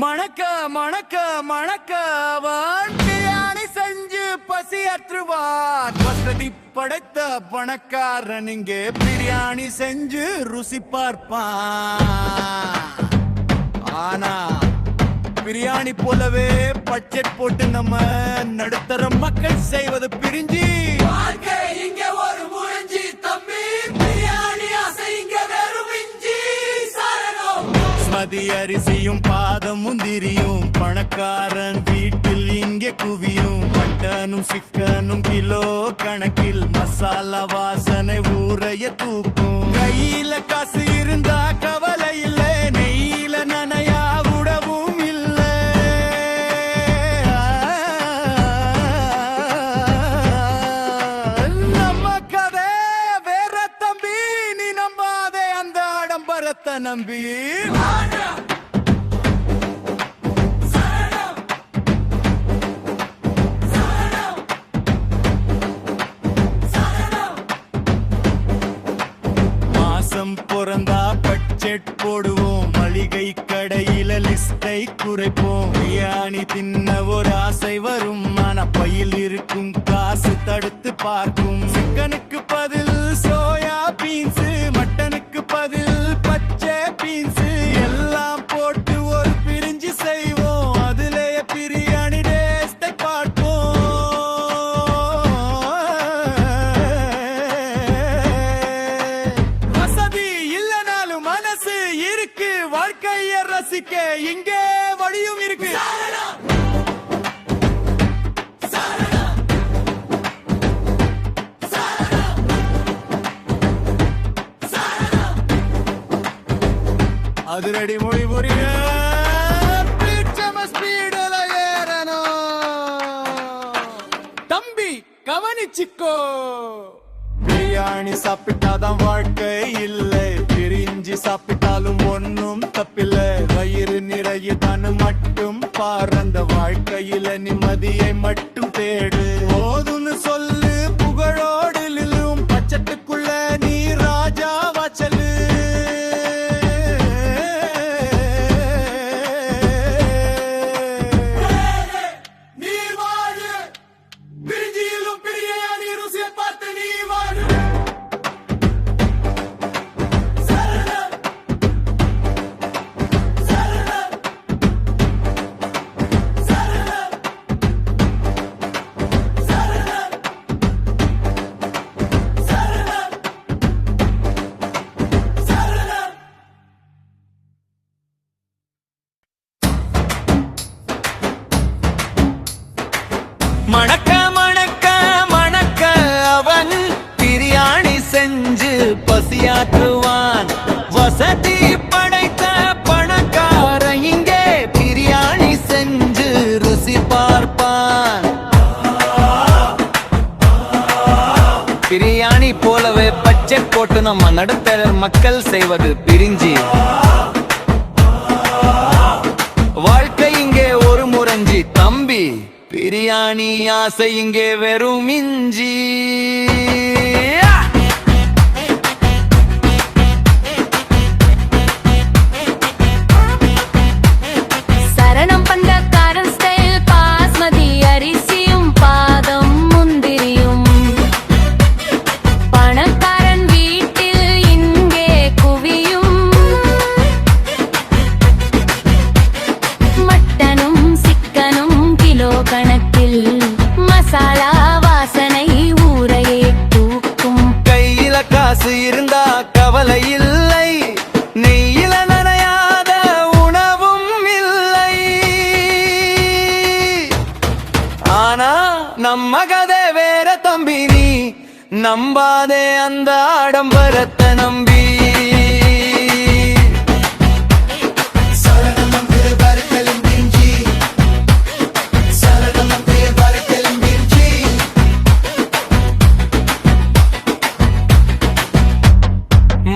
மணக்க மணக்க மணக்க அவன் பிரியாணி செஞ்சு பசியற்றுவான். வசதி படைத்த பணக்காரன் இங்கே பிரியாணி செஞ்சு ருசி பார்ப்பான். ஆனா பிரியாணி போலவே பட்ஜெட் போட்டு நம்ம நடுத்தர மக்கள் செய்வது பிரிஞ்சி இங்க ஒரு முறிஞ்சி தம்பி பிரியாணி ஆசை இங்க வெறும் இஞ்சி சரணம். மதி அரிசியும் பாதம் முந்திரியும் பணக்காரன் வீட்டில் இங்கே குவியும். மட்டனும் சிக்கனும் கிலோ கணக்கில் மசாலா வாசனை ஊரைய தூக்கும். கையில காசு இருந்தா கவலை இல்லை, நெய்யில நனையா உடவும் இல்லை. நம்ம கதை வேற தம்பி, நீ நம்பாதே அந்த ஆடம்பரத்தை நம்பி. பிறந்தா பட்ஜெட் போடுவோம், மளிகை கடையில லிஸ்டை குறைப்போம். பிரியாணி தின்ன ஒரு ஆசை வரும், ஆனா பையில் இருக்கும் காசு தடுத்து பார்க்கும். சிக்கனுக்கு பதில் சோயா பீன்ஸ், மட்டனுக்கு பதில் பச்சை பீன்ஸ், எல்லாம் போட்டு ஒரு பிரிஞ்சு செய்வோம். அதுலயே பிரியாணி டேஸ்டை பார்ப்போம். வாழ்க்கைய ரசிக்க இங்கே வழியும் இருக்கு. அதிரடி மொழி புரிய ஸ்பீடுல ஏறணும் தம்பி, கவனிச்சுக்கோ. பிரியாணி சாப்பிட்டாதான் வாழ்க்கை இல்லை, பிரிஞ்சு சாப்பிட்டாலும் ஒன்னும் தப்பில்லை. வயிறு நிறைய தானு மட்டும் பாரந்த வாழ்க்கையில நிம்மதியை மட்டும் தேடு. போதுன்னு சொல்லு புகழோடு நிலும், பட்சத்துக்குள்ள நீ ராஜா வாச்சலு. நீ வாழு பிரிஞ்சியிலும் பிரியாணி ருசியை பார்த்து நீ வாழு. மணக்க மணக்க மணக்க அவன் பிரியாணி செஞ்சு பசியாற்றுவான். வசதி படைத்த பணக்கார இங்கே பிரியாணி செஞ்சு ருசி பார்ப்பான். பிரியாணி போலவே பச்சை போட்டு நம்ம நடுத்தர மக்கள் செய்வது பிரிஞ்சி. வாழ்க்கை இங்கே ஒரு முறைஞ்சி தம்பி, பிரியாணி ஆசை இங்கே வெறும் இஞ்சி. சரணம் பந்தக்காரன் ஸ்டைல் பாஸ்மதி அரிசியும் பாதம் முந்திரியும் பணக்காரன் வீட்டில் இங்கே குவியும். மட்டனும் சிக்கனும் கிலோ கணக்கில் மசாலா வாசனை ஊரையே தூக்கும். கையில காசு இருந்தா கவலை இல்லை, நெய்யில நனையாத உணவும் இல்லை. ஆனா நம்ம கதை வேற தம்பி, நீ நம்பாதே அந்த ஆடம்பரத்தை நம்பி.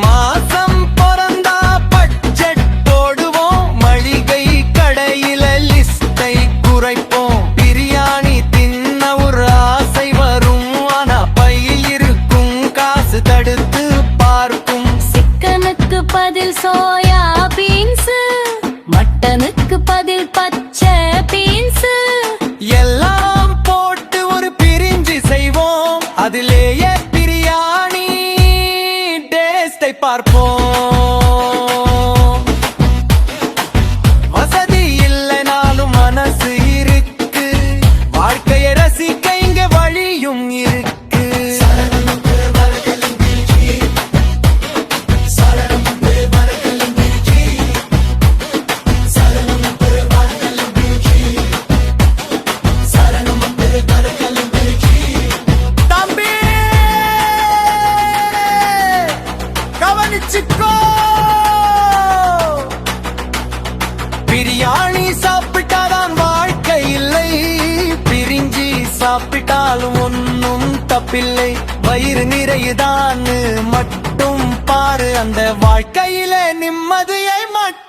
மாசம் பிறந்தா பட்ஜெட் போடுவோம், மளிகை கடையில லிஸ்டை குறைப்போம். பிரியாணி தின்ன ஒரு ஆசை வரும், ஆனா பையில் இருக்கும் காசு தடுத்து பார்க்கும். சாப்பிட்டாலும் ஒன்னும் தப்பில்லை, வயிறு நிறையுதான்னு மட்டும் பாரு, அந்த வாழ்க்கையிலே நிம்மதியை மட்டும்